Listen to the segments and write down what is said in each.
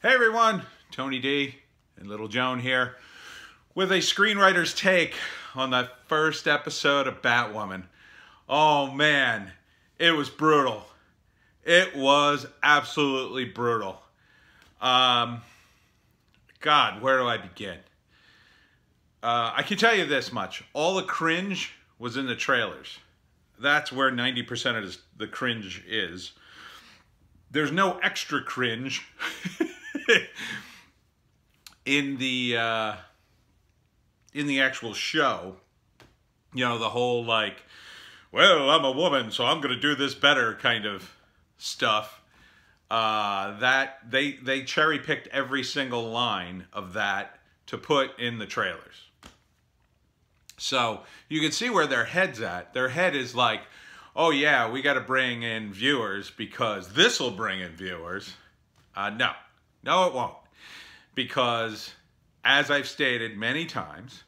Hey everyone, Tony D and Little Joan here with a screenwriter's take on the first episode of Batwoman. Oh man, it was brutal. It was absolutely brutal. God, where do I begin? I can tell you this much. All the cringe was in the trailers. That's where 90% of the cringe is. There's no extra cringe in the actual show. You know, the whole like, well, I'm a woman, so I'm going to do this better kind of stuff. That they cherry picked every single line of that to put in the trailers. So you can see where their head's at. Their head is like, oh yeah, we got to bring in viewers because this will bring in viewers. No, it won't. Because, as I've stated many times,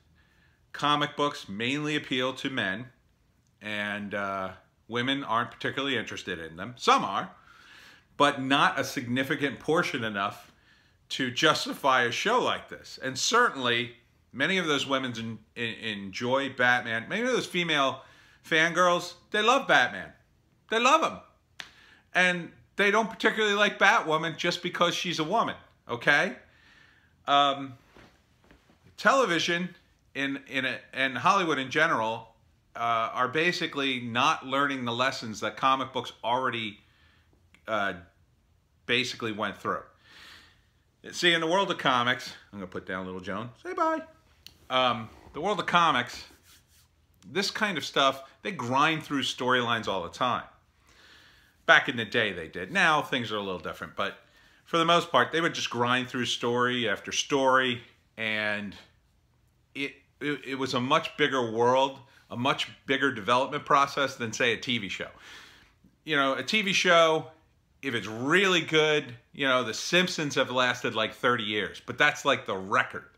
comic books mainly appeal to men, and women aren't particularly interested in them. Some are, but not a significant portion enough to justify a show like this. And certainly, many of those women enjoy Batman. Many of those female fangirls, they love Batman. They love him. And they don't particularly like Batwoman just because she's a woman, okay? Television and Hollywood in general are basically not learning the lessons that comic books already basically went through. See, in the world of comics, I'm going to put down Little Joan. Say bye. The world of comics, this kind of stuff, they grind through storylines all the time. Back in the day, they did. Now, things are a little different. But for the most part, they would just grind through story after story. And it was a much bigger world, a much bigger development process than, say, a TV show. You know, a TV show, if it's really good, you know, The Simpsons have lasted like 30 years. But that's like the record.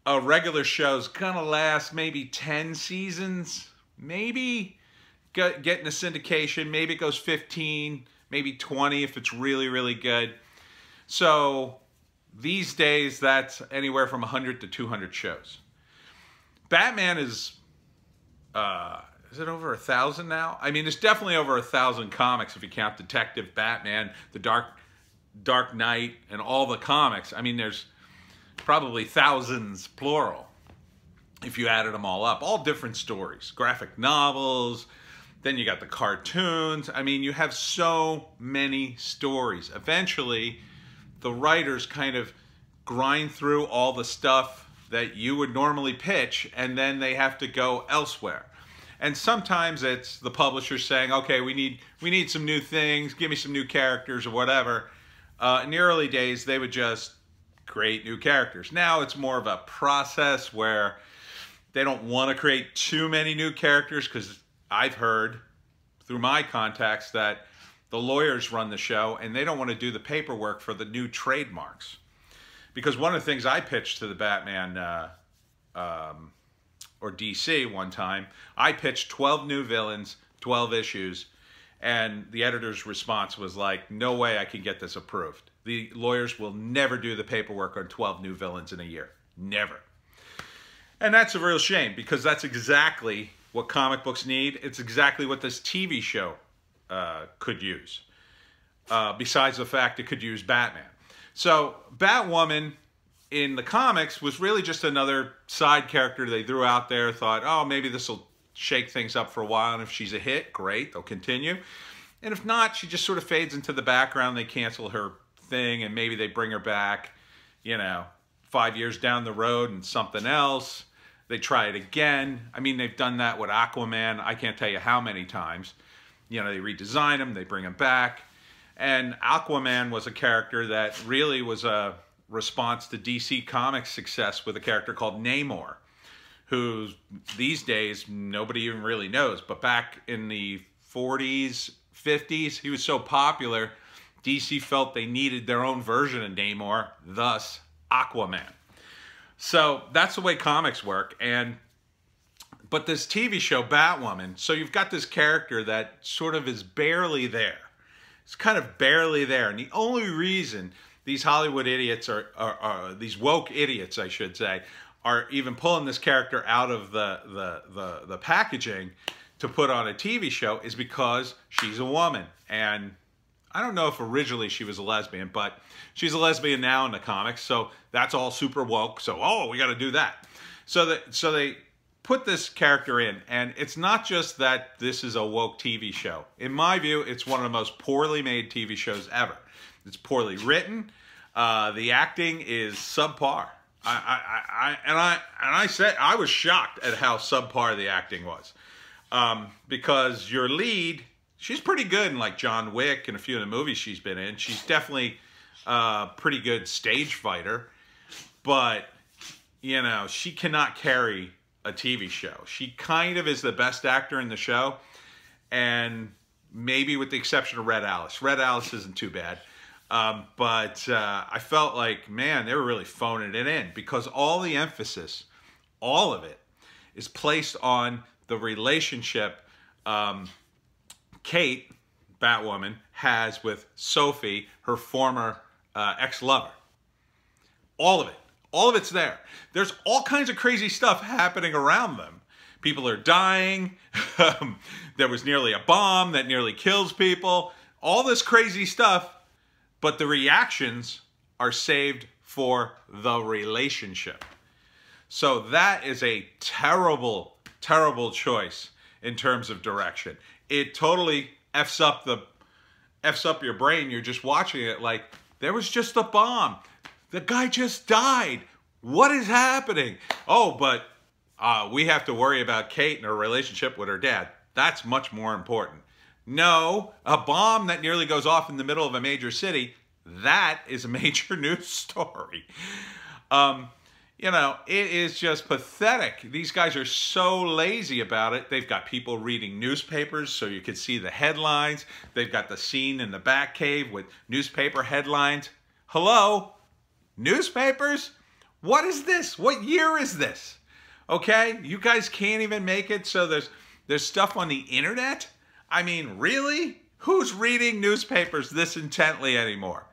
A regular show's gonna last maybe 10 seasons, maybe getting a syndication, maybe it goes 15, maybe 20 if it's really, really good. So these days, that's anywhere from 100 to 200 shows. Batman is it over 1,000 now? I mean, it's definitely over 1,000 comics if you count Detective Batman, The Dark Knight, and all the comics. I mean, there's probably thousands, plural, if you added them all up. All different stories, graphic novels, then you got the cartoons. I mean, you have so many stories. Eventually, the writers kind of grind through all the stuff that you would normally pitch, and then they have to go elsewhere. And sometimes it's the publisher saying, okay, we need some new things, give me some new characters or whatever. In the early days, they would just create new characters. Now it's more of a process where they don't want to create too many new characters, because I've heard through my contacts that the lawyers run the show and they don't want to do the paperwork for the new trademarks. Because one of the things I pitched to the Batman or DC one time, I pitched 12 new villains, 12 issues, and the editor's response was like, no way I can get this approved. The lawyers will never do the paperwork on 12 new villains in a year. Never. And that's a real shame, because that's exactly what comic books need. It's exactly what this TV show could use. Besides the fact it could use Batman. So Batwoman in the comics was really just another side character they threw out there, thought, oh, maybe this will shake things up for a while, and if she's a hit, great, they'll continue. And if not, she just sort of fades into the background. They cancel her thing, and maybe they bring her back, you know, 5 years down the road and something else. They try it again. I mean, they've done that with Aquaman. I can't tell you how many times. You know, they redesign him, they bring him back. And Aquaman was a character that really was a response to DC Comics' success with a character called Namor, who these days nobody even really knows. But back in the 40s, 50s, he was so popular, DC felt they needed their own version of Namor, thus Aquaman. So that's the way comics work. But this TV show, Batwoman, so you've got this character that sort of is barely there. It's kind of barely there. And the only reason these Hollywood idiots are these woke idiots, I should say, are even pulling this character out of the packaging to put on a TV show is because she's a woman. And I don't know if originally she was a lesbian, but she's a lesbian now in the comics, so that's all super woke. So, oh, we got to do that. So they put this character in, and it's not just that this is a woke TV show. In my view, it's one of the most poorly made TV shows ever. It's poorly written. The acting is subpar. I said I was shocked at how subpar the acting was, because your lead, she's pretty good in like John Wick and a few of the movies she's been in. She's definitely a pretty good stage fighter, but you know, she cannot carry a TV show. She kind of is the best actor in the show, and maybe with the exception of Red Alice. Red Alice isn't too bad. But I felt like, man, they were really phoning it in, because all the emphasis, all of it, is placed on the relationship Kate, Batwoman, has with Sophie, her former ex-lover. All of it. All of it's there. There's all kinds of crazy stuff happening around them. People are dying. There was nearly a bomb that nearly kills people. All this crazy stuff. But the reactions are saved for the relationship. So that is a terrible, terrible choice in terms of direction. It totally F's up your brain. You're just watching it like, there was just a bomb. The guy just died. What is happening? Oh, but we have to worry about Kate and her relationship with her dad. That's much more important. No, a bomb that nearly goes off in the middle of a major city, that is a major news story. You know, it is just pathetic. These guys are so lazy about it. They've got people reading newspapers so you can see the headlines. They've got the scene in the Batcave with newspaper headlines. Hello? Newspapers? What is this? What year is this? Okay? You guys can't even make it so there's stuff on the internet? I mean, really? Who's reading newspapers this intently anymore?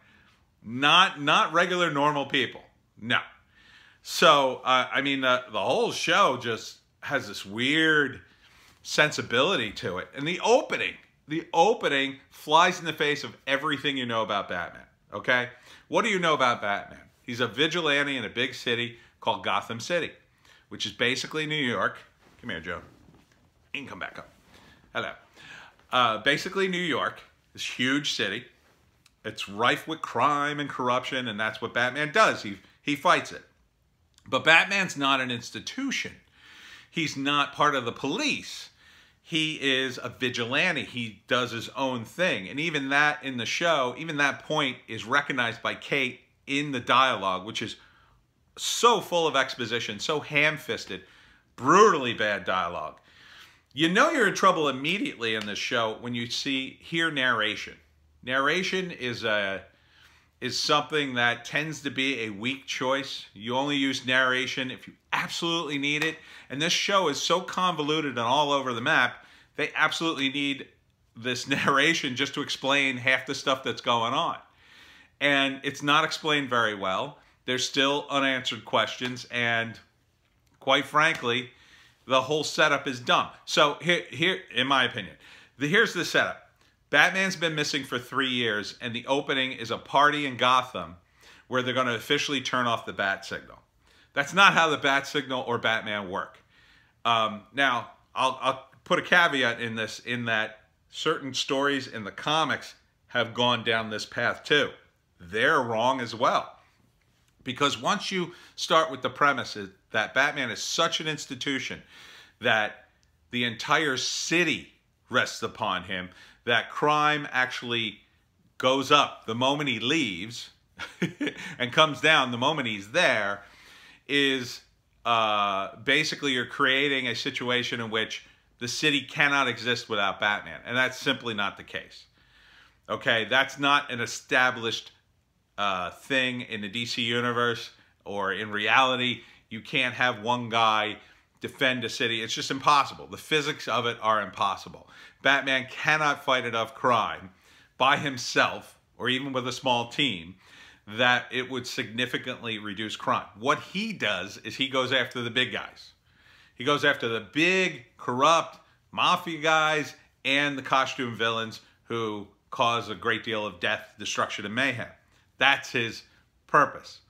Not regular normal people. No. So, I mean, the whole show just has this weird sensibility to it. And the opening flies in the face of everything you know about Batman. Okay? What do you know about Batman? He's a vigilante in a big city called Gotham City, which is basically New York. Come here, Joe. You can come back up. Hello. Basically New York, this huge city. It's rife with crime and corruption, and that's what Batman does. He fights it. But Batman's not an institution. He's not part of the police. He is a vigilante. He does his own thing. And even that in the show, even that point is recognized by Kate in the dialogue, which is so full of exposition, so ham-fisted, brutally bad dialogue. You know you're in trouble immediately in this show when you hear narration. Narration is something that tends to be a weak choice. You only use narration if you absolutely need it. And this show is so convoluted and all over the map, they absolutely need this narration just to explain half the stuff that's going on. And it's not explained very well. There's still unanswered questions, and quite frankly, the whole setup is dumb. So here, in my opinion, here's the setup. Batman's been missing for 3 years, and the opening is a party in Gotham where they're going to officially turn off the bat signal. That's not how the bat signal or Batman work. Now, I'll put a caveat in this, in that certain stories in the comics have gone down this path too. They're wrong as well. Because once you start with the premise that Batman is such an institution that the entire city rests upon him, that crime actually goes up the moment he leaves and comes down the moment he's there, is basically you're creating a situation in which the city cannot exist without Batman. And that's simply not the case. Okay, that's not an established thing in the DC universe or in reality. You can't have one guy defend a city. It's just impossible. The physics of it are impossible. Batman cannot fight enough crime by himself or even with a small team, that it would significantly reduce crime. What he does is he goes after the big guys. He goes after the big, corrupt mafia guys and the costume villains who cause a great deal of death, destruction, and mayhem. That's his purpose.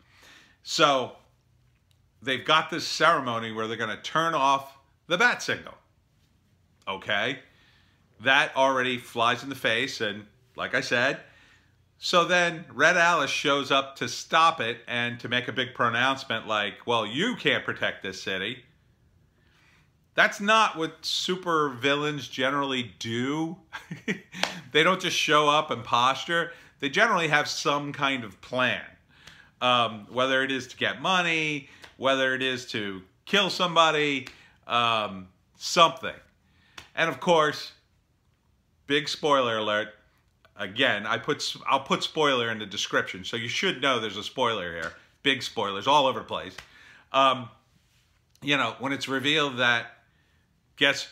So they've got this ceremony where they're going to turn off the bat signal. Okay? That already flies in the face, and like I said, so then Red Alice shows up to stop it and to make a big pronouncement like, well, you can't protect this city. That's not what super villains generally do. They don't just show up and posture. They generally have some kind of plan. Whether it is to get money, whether it is to kill somebody, something. And of course, big spoiler alert. Again, I'll put spoiler in the description, so you should know there's a spoiler here. Big spoilers all over the place. You know, when it's revealed that guess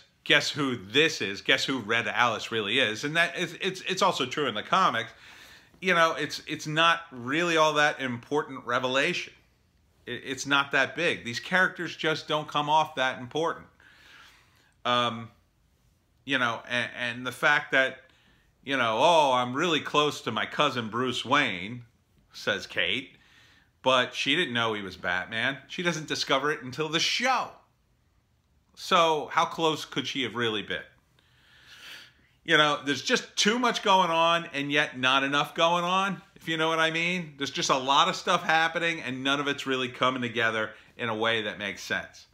who this is, guess who Red Alice really is, and that it's also true in the comics. You know, it's not really all that important revelation. It's not that big. These characters just don't come off that important. You know, and the fact that, you know, oh, I'm really close to my cousin Bruce Wayne, says Kate, but she didn't know he was Batman. She doesn't discover it until the show. So how close could she have really been? You know, there's just too much going on and yet not enough going on, if you know what I mean. There's just a lot of stuff happening and none of it's really coming together in a way that makes sense.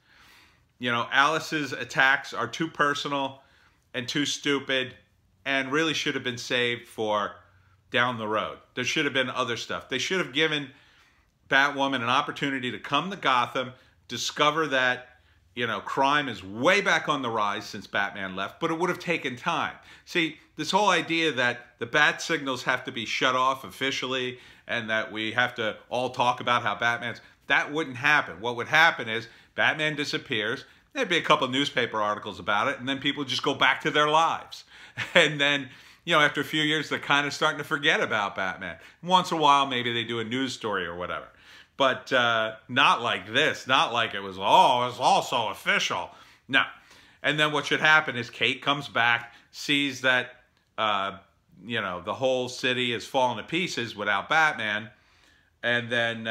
You know, Alice's attacks are too personal and too stupid and really should have been saved for down the road. There should have been other stuff. They should have given Batwoman an opportunity to come to Gotham, discover that, you know, crime is way back on the rise since Batman left, but it would have taken time. See, this whole idea that the bat signals have to be shut off officially and that we have to all talk about how Batman's, that wouldn't happen. What would happen is Batman disappears, there'd be a couple of newspaper articles about it, and then people just go back to their lives. And then, you know, after a few years, they're kind of starting to forget about Batman. Once in a while, maybe they do a news story or whatever. But not like this. Not like it was, oh, it's all so official. No. And then what should happen is Kate comes back, sees that, you know, the whole city is falling to pieces without Batman. And then,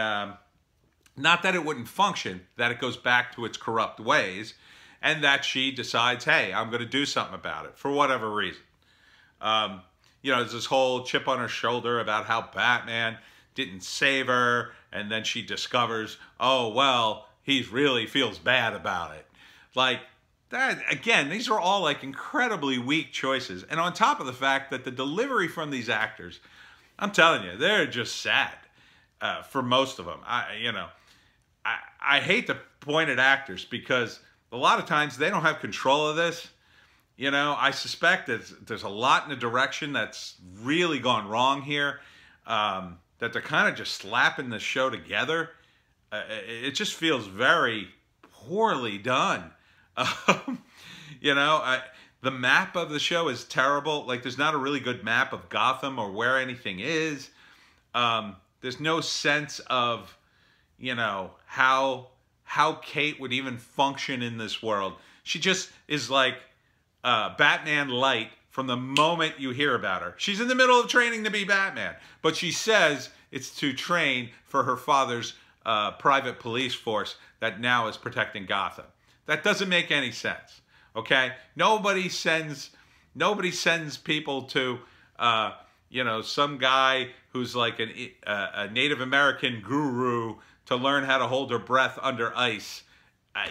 not that it wouldn't function, that it goes back to its corrupt ways. And that she decides, hey, I'm going to do something about it for whatever reason. You know, there's this whole chip on her shoulder about how Batman didn't save her. And then she discovers, oh, well, he really feels bad about it. Like, that, again, these are all like incredibly weak choices. And on top of the fact that the delivery from these actors, I'm telling you, they're just sad for most of them. I hate to point at actors because a lot of times they don't have control of this. You know, I suspect that there's a lot in the direction that's really gone wrong here. That they're kind of just slapping the show together. It just feels very poorly done. You know, the map of the show is terrible. Like, there's not a really good map of Gotham or where anything is. There's no sense of, you know, how Kate would even function in this world. She just is like Batman light from the moment you hear about her. She's in the middle of training to be Batman, but she says it's to train for her father's private police force that now is protecting Gotham. That doesn't make any sense, okay? Nobody sends people to, you know, some guy who's like a Native American guru to learn how to hold her breath under ice.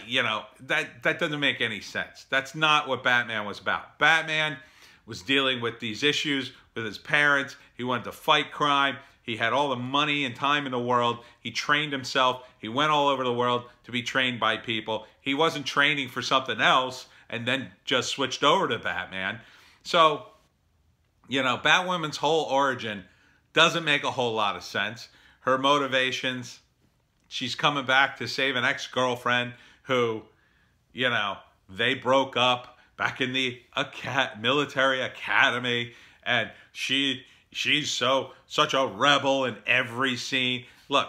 You know, that doesn't make any sense. That's not what Batman was about. Batman was dealing with these issues with his parents. He wanted to fight crime. He had all the money and time in the world. He trained himself. He went all over the world to be trained by people. He wasn't training for something else and then just switched over to Batman. So, you know, Batwoman's whole origin doesn't make a whole lot of sense. Her motivations, she's coming back to save an ex-girlfriend who, you know, they broke up back in the military academy, and she's such a rebel in every scene. Look,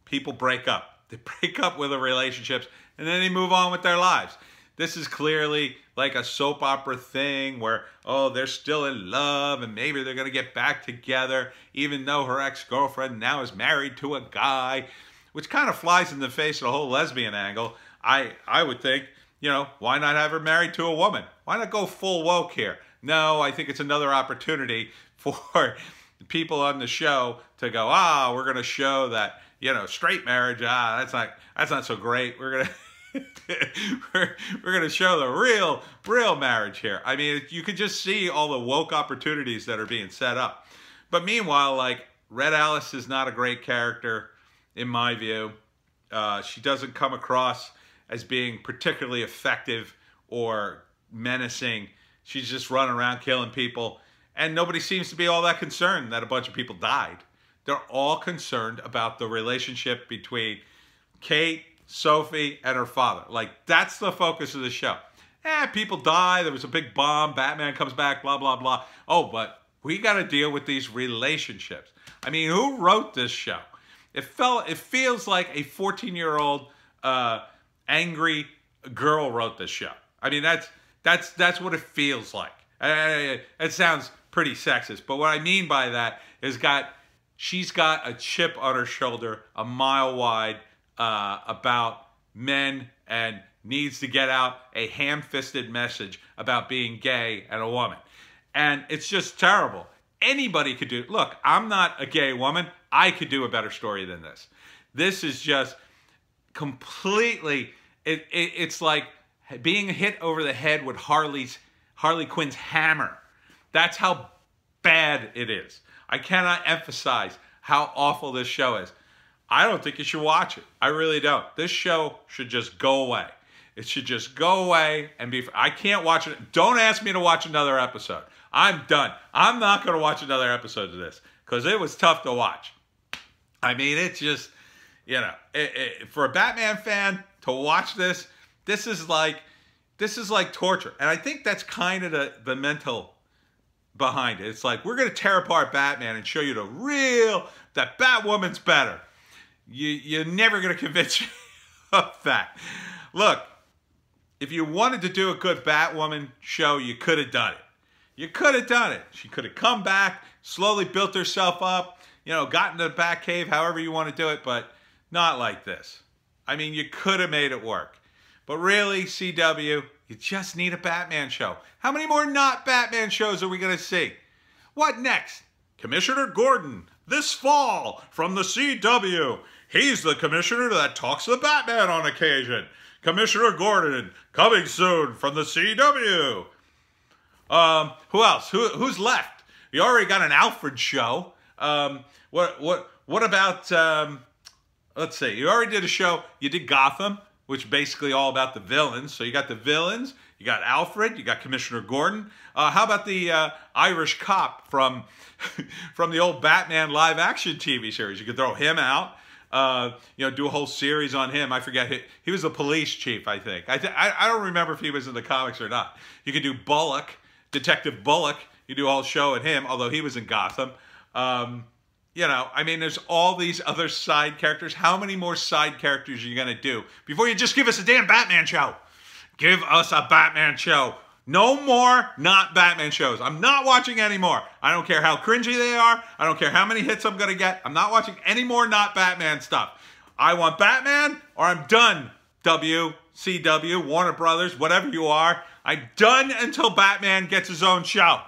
people break up. They break up with their relationships, and then they move on with their lives. This is clearly like a soap opera thing where, oh, they're still in love and maybe they're going to get back together, even though her ex-girlfriend now is married to a guy, which kind of flies in the face of the whole lesbian angle. I would think, you know, why not have her married to a woman? Why not go full woke here? No, I think it's another opportunity for people on the show to go, we're going to show that, you know, straight marriage, that's not so great. We're going to we're going to show the real marriage here. I mean, you could just see all the woke opportunities that are being set up. But meanwhile, like, Red Alice is not a great character, in my view. She doesn't come across as being particularly effective or menacing. She's just running around killing people. And nobody seems to be all that concerned that a bunch of people died. They're all concerned about the relationship between Kate, Sophie, and her father. Like, that's the focus of the show. People die, there was a big bomb, Batman comes back, blah, blah, blah. Oh, but we got to deal with these relationships. I mean, who wrote this show? It feels like a 14-year-old angry girl wrote this show. I mean, that's what it feels like. It sounds pretty sexist, but what I mean by that is she's got a chip on her shoulder a mile wide about men and needs to get out a ham-fisted message about being gay and a woman. And it's just terrible. Anybody could do, look, I'm not a gay woman. I could do a better story than this. This is just completely, it's like being hit over the head with Harley Quinn's hammer. That's how bad it is. I cannot emphasize how awful this show is. I don't think you should watch it. I really don't. This show should just go away. It should just go away and be... I can't watch it. Don't ask me to watch another episode. I'm done. I'm not going to watch another episode of this because it was tough to watch. I mean, it's just, you know, for a Batman fan to watch this, this is like torture. And I think that's kind of the mental behind it. It's like, we're going to tear apart Batman and show you that Batwoman's better. You're never going to convince me of that. Look, if you wanted to do a good Batwoman show, you could have done it. You could have done it. She could have come back, slowly built herself up, you know, got into the Batcave, however you want to do it, but not like this. I mean, you could have made it work. But really, CW, you just need a Batman show. How many more not Batman shows are we going to see? What next? Commissioner Gordon, this fall, from the CW. He's the commissioner that talks to the Batman on occasion. Commissioner Gordon, coming soon from the CW. Who else? Who's left? You already got an Alfred show. What about, let's see, you already did a show, you did Gotham, which is basically all about the villains. So you got the villains, you got Alfred, you got Commissioner Gordon. How about the Irish cop from the old Batman live action TV series? You could throw him out. You know, do a whole series on him. I forget, he was the police chief, I think. I don't remember if he was in the comics or not. You could do Bullock, Detective Bullock. You do a whole show at him, although he was in Gotham. You know, I mean, there's all these other side characters. How many more side characters are you going to do before you just give us a damn Batman show? Give us a Batman show. No more not Batman shows. I'm not watching anymore. I don't care how cringy they are. I don't care how many hits I'm going to get. I'm not watching any more not Batman stuff. I want Batman or I'm done. WCW, Warner Brothers, whatever you are. I'm done until Batman gets his own show.